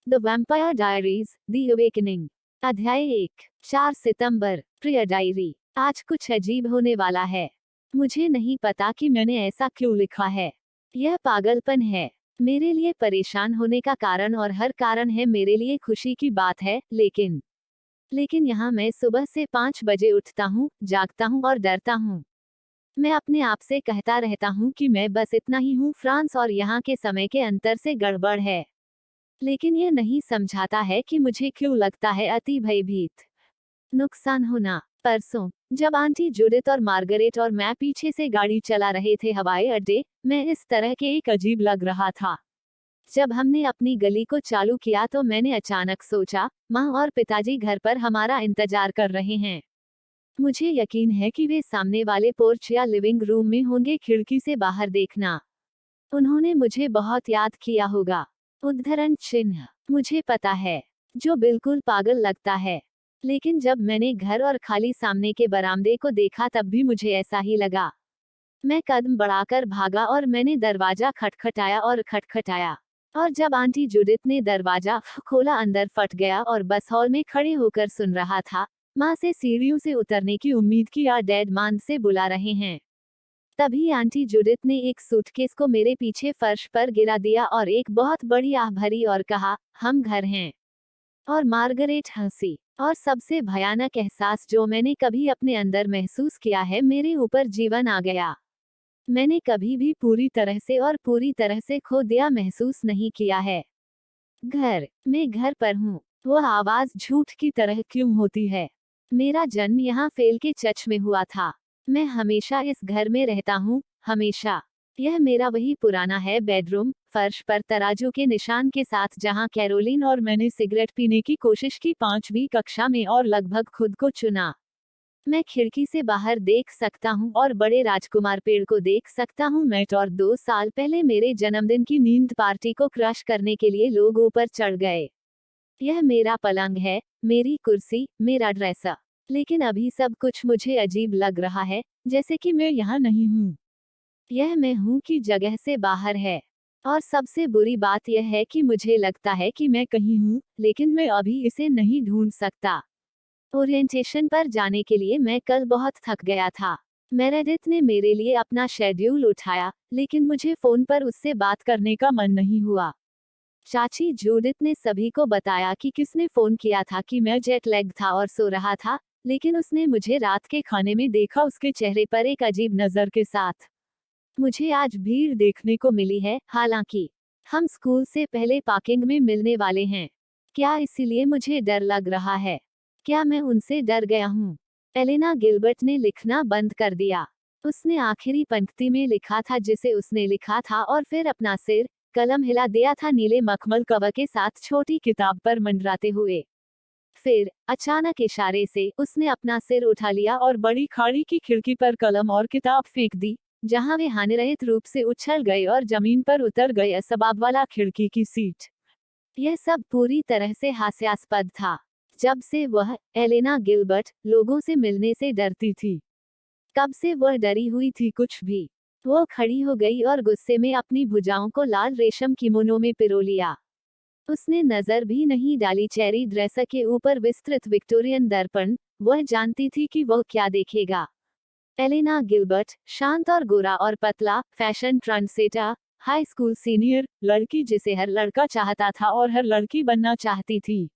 The vampire diaries the awakening. अध्याय 1, 4 सितंबर। प्रिय diary, आज कुछ अजीब होने वाला है। मुझे नहीं पता कि मैंने ऐसा क्यों लिखा है। यह पागलपन है। मेरे लिए परेशान होने का कारण और हर कारण है मेरे लिए खुशी की बात है, लेकिन यहाँ मैं सुबह से 5 बजे उठता हूँ, जागता हूँ और डरता हूँ। मैं अपने आप से कहता रहता हूँ कि मैं बस इतना ही हूँ, फ्रांस और यहाँ के समय के अंतर से गड़बड़ है। लेकिन यह नहीं समझाता है कि मुझे क्यों लगता है अति भयभीत। नुकसान होना। परसों जब आंटी जूडिथ और मार्गरेट और मैं पीछे से गाड़ी चला रहे थे हवाई अड्डे, मैं इस तरह के एक अजीब लग रहा था। जब हमने अपनी गली को चालू किया तो मैंने अचानक सोचा, माँ और पिताजी घर पर हमारा इंतजार कर रहे हैं। मुझे यकीन है कि वे सामने वाले पोर्च या लिविंग रूम में होंगे, खिड़की से बाहर देखना। उन्होंने मुझे बहुत याद किया होगा। उद्धरण चिन्ह। मुझे पता है, जो बिल्कुल पागल लगता है, लेकिन जब मैंने घर और खाली सामने के बरामदे को देखा तब भी मुझे ऐसा ही लगा। मैं कदम बढ़ाकर भागा और मैंने दरवाजा खटखटाया और जब आंटी जूडिथ ने दरवाजा खोला अंदर फट गया और बस हॉल में खड़े होकर सुन रहा था। माँ से सीढ़ियों से उतरने की उम्मीद की या डैड मान से बुला रहे हैं। तभी आंटी जूडिथ ने एक सूटकेस को मेरे पीछे फर्श पर गिरा दिया और एक बहुत बड़ी आह भरी और कहा, हम घर हैं। और मार्गरेट हंसी। और सबसे भयानक एहसास जो मैंने कभी अपने अंदर महसूस किया है, मेरे ऊपर जीवन आ गया। मैंने कभी भी पूरी तरह से खो दिया महसूस नहीं किया है। मैं घर पर हूँ। वह आवाज झूठ की तरह क्यों होती है? मेरा जन्म यहाँ फेल के चर्च में हुआ था। मैं हमेशा इस घर में रहता हूँ, हमेशा। यह मेरा वही पुराना है बेडरूम, फर्श पर तराजू के निशान के साथ जहाँ कैरोलिन और मैंने सिगरेट पीने की कोशिश की 5वीं कक्षा में और लगभग खुद को चुना। मैं खिड़की से बाहर देख सकता हूँ और बड़े राजकुमार पेड़ को देख सकता हूँ। मैट और 2 साल पहले मेरे जन्मदिन की नींद पार्टी को क्रश करने के लिए लोग ऊपर चढ़ गए। यह मेरा पलंग है, मेरी कुर्सी, मेरा ड्रेसर। लेकिन अभी सब कुछ मुझे अजीब लग रहा है, जैसे कि मैं यहाँ नहीं हूँ। यह मैं हूँ की जगह से बाहर है। और सबसे बुरी बात यह है कि मुझे लगता है कि मैं कहीं हूँ, लेकिन मैं अभी इसे नहीं ढूंढ सकता। ओरिएंटेशन पर जाने के लिए मैं कल बहुत थक गया था। मेरेडिथ ने मेरे लिए अपना शेड्यूल उठाया, लेकिन मुझे फोन पर उससे बात करने का मन नहीं हुआ। चाची जूडिथ ने सभी को बताया कि किसने फोन किया था कि मैं जेट लैग था और सो रहा था, लेकिन उसने मुझे रात के खाने में देखा, उसके चेहरे पर एक अजीब नजर के साथ। मुझे आज भीड़ देखने को मिली है, हालांकि हम स्कूल से पहले पार्किंग में मिलने वाले हैं। क्या इसीलिए मुझे डर लग रहा है? क्या मैं उनसे डर गया हूँ? एलेना गिलबर्ट ने लिखना बंद कर दिया। उसने आखिरी पंक्ति में लिखा था जिसे उसने लिखा था और फिर अपना सिर, कलम हिला दिया था नीले मखमल कवर के साथ छोटी किताब पर मंडराते हुए। फिर अचानक इशारे से उसने अपना सिर उठा लिया और बड़ी खाड़ी की खिड़की पर कलम और किताब फेंक दी, जहां वे हानिरहित रूप से उछल गए और जमीन पर उतर गए। असबाब वाला खिड़की की सीट। यह सब पूरी तरह से हास्यास्पद था। जब से वह, एलेना गिलबर्ट, लोगों से मिलने से डरती थी। कब से वह डरी हुई थी कुछ भी। वो खड़ी हो गई और गुस्से में अपनी भुजाओं को लाल रेशम किमोनो में पिरो लिया। उसने नजर भी नहीं डाली चेरी ड्रेसर के ऊपर विस्तृत विक्टोरियन दर्पण। वह जानती थी कि वह क्या देखेगा। एलेना गिलबर्ट, शांत और गोरा और पतला, fashion trendsetter, high school senior, लड़की जिसे हर लड़का चाहता था और हर लड़की बनना चाहती थी।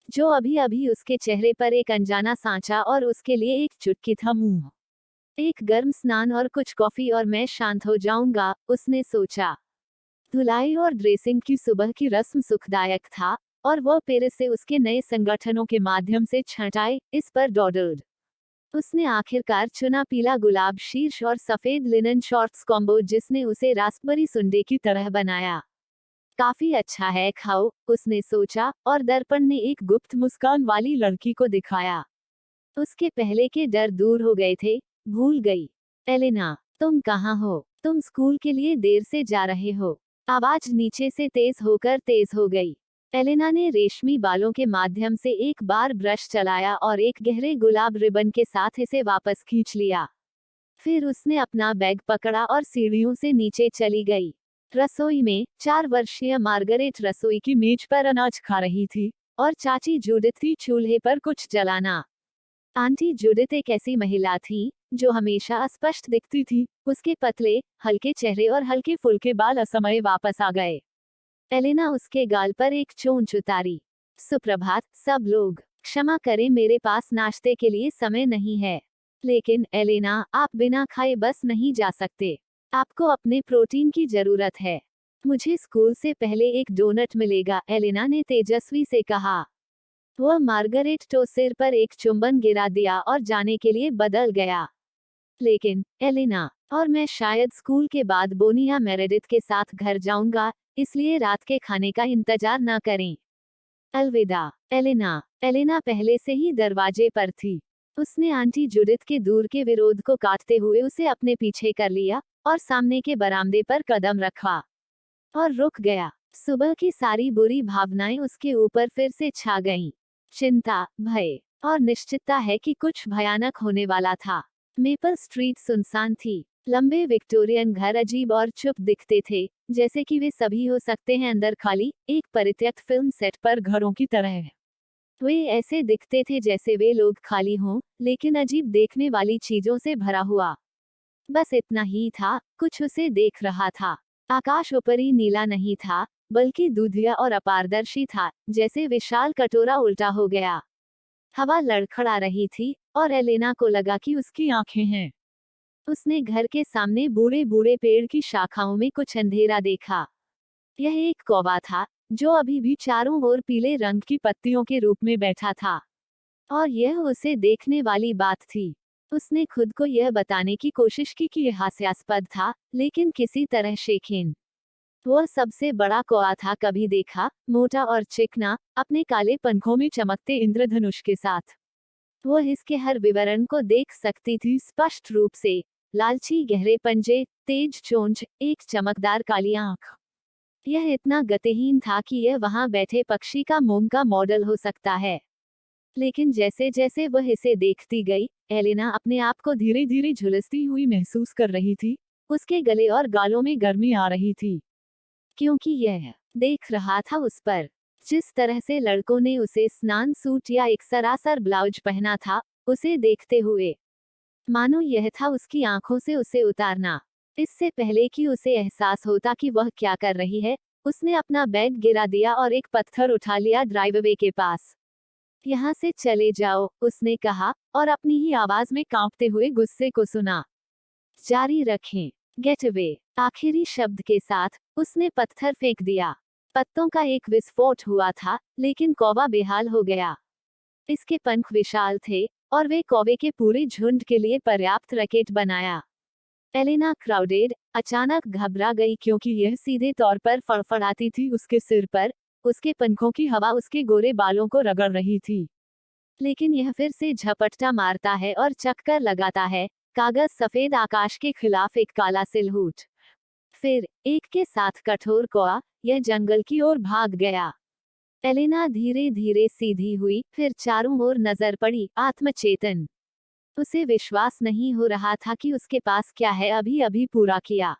जो अभी अभी उसके चेहरे पर एक अनजाना सांचा और उसके लिए एक चुटकी था मुंह। एक गर्म स्नान और कुछ कॉफी और मैं शांत हो जाऊंगा, उसने सोचा। धुलाई और ड्रेसिंग की सुबह की रस्म सुखदायक था, और वह पेरिस से उसके नए संगठनों के माध्यम से छंटाई इस पर डॉडल्ड। उसने आखिरकार चुना पीला गुलाब शीर्ष और सफेद लिनन शॉर्ट्स कॉम्बो, जिसने उसे रास्पबेरी सुंडे की तरह बनाया। काफी अच्छा है, खाओ, उसने सोचा, और दर्पण ने एक गुप्त मुस्कान वाली लड़की को दिखाया। उसके पहले के डर दूर हो गए थे, भूल गई। एलेना, तुम कहाँ हो? तुम स्कूल के लिए देर से जा रहे हो। आवाज नीचे से तेज हो गई। एलेना ने रेशमी बालों के माध्यम से एक बार ब्रश चलाया और एक गहरे गुलाब रिबन के साथ इसे वापस खींच लिया। फिर उसने अपना बैग पकड़ा और सीढ़ियों से नीचे चली गई। रसोई में 4 वर्षीय मार्गरेट रसोई की मेज पर अनाज खा रही थी और चाची जूडिथ थी चूल्हे पर कुछ जलाना। आंटी जूडिथ एक ऐसी महिला थी जो हमेशा अस्पष्ट दिखती थी। उसके पतले, हल्के चेहरे और हल्के फुल्के बाल असमय वापस आ गए। एलेना उसके गाल पर एक चोंच उतारी। सुप्रभात सब लोग, क्षमा करें मेरे पास नाश्ते के लिए समय नहीं है। लेकिन एलेना, आप बिना खाए बस नहीं जा सकते। आपको अपने प्रोटीन की जरूरत है। मुझे स्कूल से पहले एक डोनट मिलेगा, एलेना ने तेजस्वी से कहा। वह मार्गरेट को सिर पर एक चुंबन गिरा दिया और जाने के लिए बदल गया। लेकिन एलेना, और मैं शायद स्कूल के बाद बोनी या मेरेडिथ के साथ घर जाऊंगा, इसलिए रात के खाने का इंतजार न करें। अलविदा एलेना। एलेना पहले से ही दरवाजे पर थी। उसने आंटी जूडिथ के दूर के विरोध को काटते हुए उसे अपने पीछे कर लिया और सामने के बरामदे पर कदम रखा और रुक गया। सुबह की सारी बुरी भावनाएं उसके ऊपर फिर से छा गईं। चिंता, भय और निश्चितता है कि कुछ भयानक होने वाला था। मेपल स्ट्रीट सुनसान थी। लंबे विक्टोरियन घर अजीब और चुप दिखते थे, जैसे कि वे सभी हो सकते हैं अंदर खाली, एक परित्यक्त फिल्म सेट पर घरों की तरह। वे ऐसे दिखते थे जैसे वे लोग खाली हों, लेकिन अजीब देखने वाली चीजों से भरा हुआ। बस इतना ही था, कुछ उसे देख रहा था। आकाश ऊपरी नीला नहीं था, बल्कि दूधिया और अपारदर्शी था, जैसे विशाल कटोरा उल्टा हो गया। हवा लड़खड़ा रही थी और एलेना को लगा कि उसकी आंखें हैं। उसने घर के सामने बूढ़े बूढ़े पेड़ की शाखाओं में कुछ अंधेरा देखा। यह एक कौवा था, जो अभी भी चारों ओर पीले रंग की पत्तियों के रूप में बैठा था। और यह उसे देखने वाली बात थी। उसने खुद को यह बताने की कोशिश की कि यह हास्यास्पद था, लेकिन किसी तरह शेखिन। वह सबसे बड़ा कौवा था कभी देखा, मोटा और चिकना, अपने काले पंखों में चमकते इंद्रधनुष के साथ। वह इसके हर विवरण को देख सकती थी स्पष्ट रूप से। लालची गहरे पंजे, तेज चोंच, एक चमकदार काली आंख। यह इतना गतिहीन था कि यह वहां बैठे पक्षी का मोम का मॉडल हो सकता है। लेकिन जैसे जैसे वह इसे देखती गई, एलेना अपने आप को धीरे धीरे झुलसती हुई महसूस कर रही थी। उसके गले और गालों में गर्मी आ रही थी, क्योंकि यह देख रहा था उस पर, जिस तरह से लड़कों ने उसे स्नान सूट या एक सरासर ब्लाउज पहना था, उसे देखते हुए। मानो यह था उसकी आंखों से उसे उतारना। इससे पहले कि उसे एहसास होता कि वह क्या कर रही है, उसने अपना बैग गिरा दिया और एक पत्थर उठा लिया ड्राइववे के पास। यहाँ से चले जाओ, उसने कहा, और अपनी ही आवाज में कांपते हुए गुस्से को सुना। जारी रखें। Get away. आखिरी शब्द के साथ उसने पत्थर फेंक दिया। पत्तों का एक विस्फोट हुआ था, लेकिन कौवा बेहाल हो गया। इसके पंख विशाल थे और वे कौवे के पूरे झुंड के लिए पर्याप्त रैकेट बनाया। एलेना क्राउडेड अचानक घबरा गई क्योंकि यह सीधे तौर पर फड़फड़ाती थी उसके सिर पर। उसके पंखों की हवा उसके गोरे बालों को रगड़ रही थी। लेकिन यह फिर से झपट्टा मारता है और चक्कर लगाता है, कागज सफेद आकाश के खिलाफ एक काला सिलहूट। फिर एक के साथ कठोर कौवा, यह जंगल की ओर भाग गया। एलेना धीरे धीरे सीधी हुई, फिर चारों ओर नजर पड़ी, आत्मचेतन। उसे विश्वास नहीं हो रहा था कि उसके पास क्या है अभी अभी पूरा किया।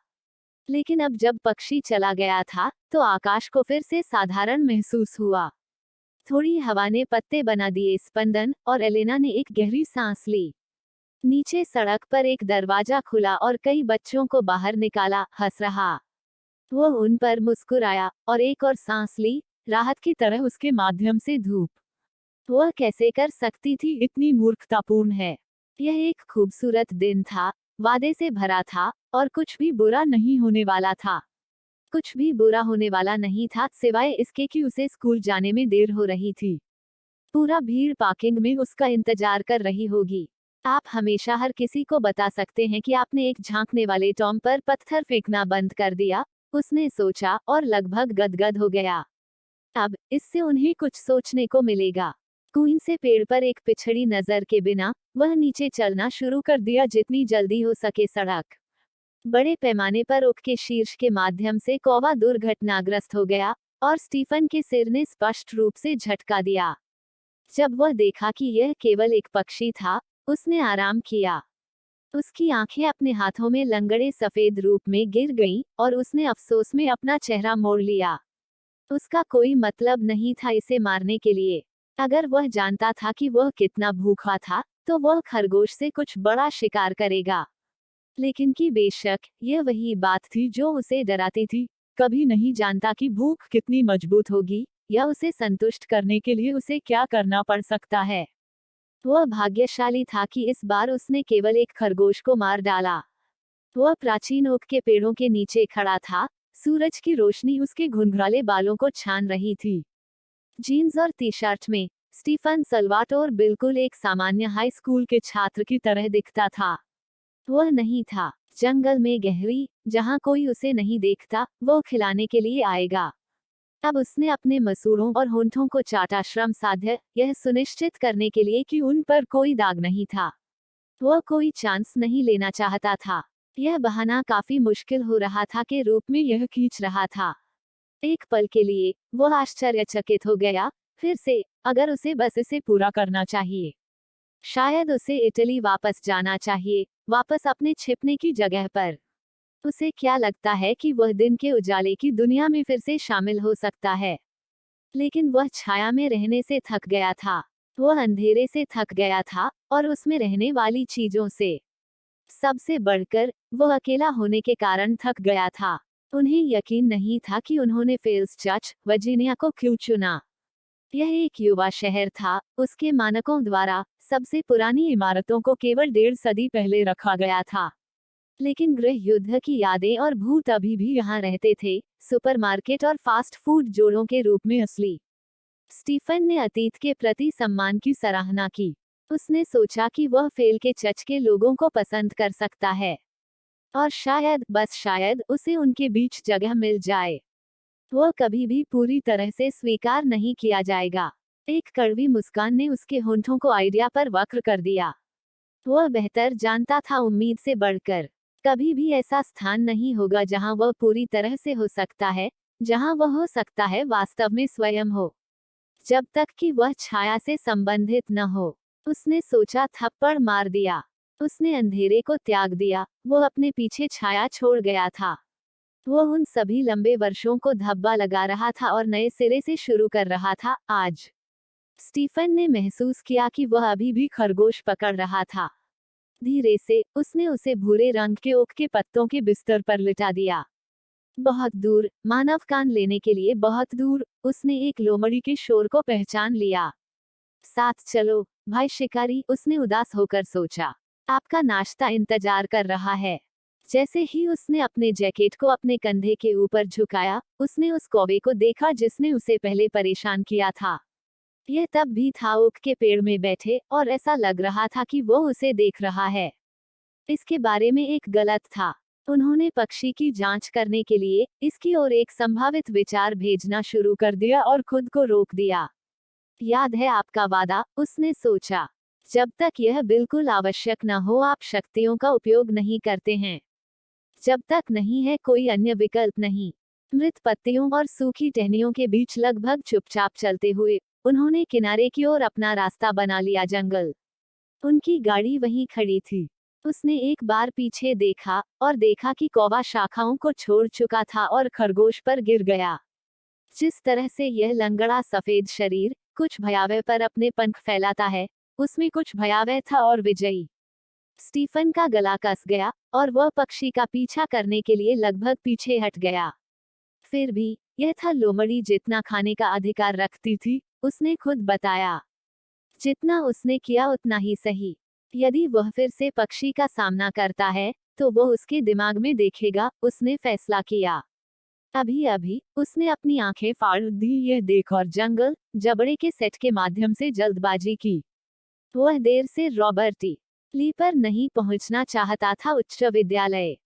लेकिन अब जब पक्षी चला गया था, तो आकाश को फिर से साधारण महसूस हुआ। थोड़ी हवा ने पत्ते बना दिए स्पंदन, और एलेना ने एक गहरी सांस ली। नीचे सड़क पर एक दरवाजा खुला और कई बच्चों को बाहर निकाला, हंस रहा। वह उन पर मुस्कुराया और एक और सांस ली, राहत की तरह उसके माध्यम से धूप। वह कैसे कर सकती थी, इतनी मूर्खतापूर्ण है। यह एक खूबसूरत दिन था, वादे से भरा था, और कुछ भी बुरा नहीं होने वाला था। कुछ भी बुरा होने वाला नहीं था, सिवाय इसके कि उसे स्कूल जाने में देर हो रही थी। पूरा भीड़ पार्किंग में उसका इंतजार कर रही होगी। आप हमेशा हर किसी को बता सकते हैं कि आपने एक झांकने वाले टॉम पर पत्थर फेंकना बंद कर दिया, उसने सोचा, और लगभग गदगद हो गया। अब इससे उन्हें कुछ सोचने को मिलेगा। क्वीन से पेड़ पर एक पिछड़ी नजर के बिना वह नीचे चलना शुरू कर दिया जितनी जल्दी हो सके सड़क। बड़े पैमाने पर ओक के शीर्ष के माध्यम से कौवा दुर्घटनाग्रस्त हो गया, और स्टीफन के सिर ने स्पष्ट रूप से झटका दिया। जब वह देखा कि यह केवल एक पक्षी था, उसने आराम किया। उसकी आंखें अपने हाथों में लंगड़े सफेद रूप में गिर गईं और उसने अफसोस में अपना चेहरा मोड़ लिया। उसका कोई मतलब नहीं था इसे मारने के लिए। अगर वह जानता था कि वह कितना भूखा था, तो वह खरगोश से कुछ बड़ा शिकार करेगा। लेकिन कि बेशक यह वही बात थी जो उसे डराती थी। कभी नहीं जानता कि भूख कितनी मजबूत होगी, या उसे संतुष्ट करने के लिए उसे क्या करना पड़ सकता है। वह भाग्यशाली था कि इस बार उसने केवल एक खरगोश को मार डाला। वह प्राचीन ओक के पेड़ों के नीचे खड़ा था। सूरज की रोशनी उसके घुंघराले बालों को छान रही थी। जीन्स और टी शर्ट में स्टीफन सल्वाटोर बिल्कुल एक सामान्य हाई स्कूल के छात्र की तरह दिखता था। वह नहीं था जंगल में गहरी, जहां कोई उसे नहीं देखता, वो खिलाने के लिए आएगा। अब उसने अपने मसूड़ों और होंठों को चाटा, श्रम साध्य, यह सुनिश्चित करने के लिए कि उन पर कोई दाग नहीं था। वह कोई चांस नहीं लेना चाहता था। यह बहाना काफी मुश्किल हो रहा था के रूप में यह खींच रहा था। एक पल के लिए वह आश्चर्यचकित हो गया। फिर से, अगर उसे बस इसे पूरा करना चाहिए। शायद उसे इटली वापस जाना चाहिए, वापस अपने छिपने की जगह पर। उसे क्या लगता है कि वह दिन के उजाले की दुनिया में फिर से शामिल हो सकता है। लेकिन वह छाया में रहने से थक गया था। वह अंधेरे से थक गया था, और उसमें रहने वाली चीजों से। सबसे बढ़कर, वह अकेला होने के कारण थक गया था। उन्हें यकीन नहीं था कि उन्होंने फेल्स चर्च, वर्जीनिया को क्यों चुना। यह एक युवा शहर था, उसके मानकों द्वारा सबसे पुरानी इमारतों को केवल 1.5 सदी पहले रखा गया था। लेकिन गृह युद्ध की यादें और भूत अभी भी यहाँ रहते थे, सुपरमार्केट और फास्ट फूड जोड़ों के रूप में असली। स्टीफन ने अतीत के प्रति सम्मान की सराहना की। उसने सोचा कि वह फेल के चर्च के लोगों को पसंद कर सकता है। और शायद, बस शायद, उसे उनके बीच जगह मिल जाए। वह कभी भी पूरी तरह से स्वीकार नहीं किया जाएगा। एक कड़वी मुस्कान ने उसके होंठों को आइडिया पर वक्र कर दिया। वह बेहतर जानता था उम्मीद से बढ़कर। कभी भी ऐसा स्थान नहीं होगा जहां वह पूरी तरह से हो सकता है, जहां वह हो सकता है वास्तव में स्वयं हो। जब तक कि वह छाया से संबंधित न हो। उसने सोचा, थप्पड़ मार दिया। उसने अंधेरे को त्याग दिया। वो अपने पीछे छाया छोड़ गया था। वह उन सभी लंबे वर्षों को धब्बा लगा रहा था और नए सिरे से शुरू कर रहा था आज। स्टीफन ने महसूस किया कि वह अभी भी खरगोश पकड़ रहा था। धीरे से उसने उसे भूरे रंग के ओक के पत्तों के बिस्तर पर लिटा दिया। बहुत दूर, मानव कान लेने के लिए बहुत दूर, उसने एक लोमड़ी के शोर को पहचान लिया। साथ चलो, भाई शिकारी, उसने उदास होकर सोचा। आपका नाश्ता इंतजार कर रहा है। जैसे ही उसने अपने जैकेट को अपने कंधे के ऊपर झुकाया, उसने उस कौवे को देखा जिसने उसे पहले परेशान किया था। यह तब भी था ओक के पेड़ में बैठे, और ऐसा लग रहा था कि वो उसे देख रहा है। इसके बारे में एक गलत था। उन्होंने पक्षी की जांच करने के लिए इसकी ओर एक संभावित विचार भेजना शुरू कर दिया और खुद को रोक दिया। याद है आपका वादा, उसने सोचा। जब तक यह बिल्कुल आवश्यक न हो आप शक्तियों का उपयोग नहीं करते हैं। जब तक नहीं है कोई अन्य विकल्प नहीं। मृत पत्तियों और सूखी टहनियों के बीच लगभग चुपचाप चलते हुए उन्होंने किनारे की ओर अपना रास्ता बना लिया। जंगल। उनकी गाड़ी वहीं खड़ी थी। उसने एक बार पीछे देखा और देखा कि कौवा शाखाओं को छोड़ चुका था और खरगोश पर गिर गया। जिस तरह से यह लंगड़ा सफेद शरीर कुछ भयावह पर अपने पंख फैलाता है, उसमें कुछ भयावह था और विजयी। स्टीफन का गला कस गया और वह पक्षी का पीछा करने के लिए लगभग पीछे हट गया। फिर भी यह था लोमड़ी जितना खाने का अधिकार रखती थी, उसने खुद बताया। जितना उसने किया उतना ही सही। यदि वह फिर से पक्षी का सामना करता है, तो वो उसके दिमाग में देखेगा, उसने फैसला किया। अभी अभी उसने अपनी आंखें फाड़ दी यह देख और जंगल जबड़े के सेट के माध्यम से जल्दबाजी की। वह देर से रॉबर्ट टी ली पर नहीं पहुंचना चाहता था। उच्च विद्यालय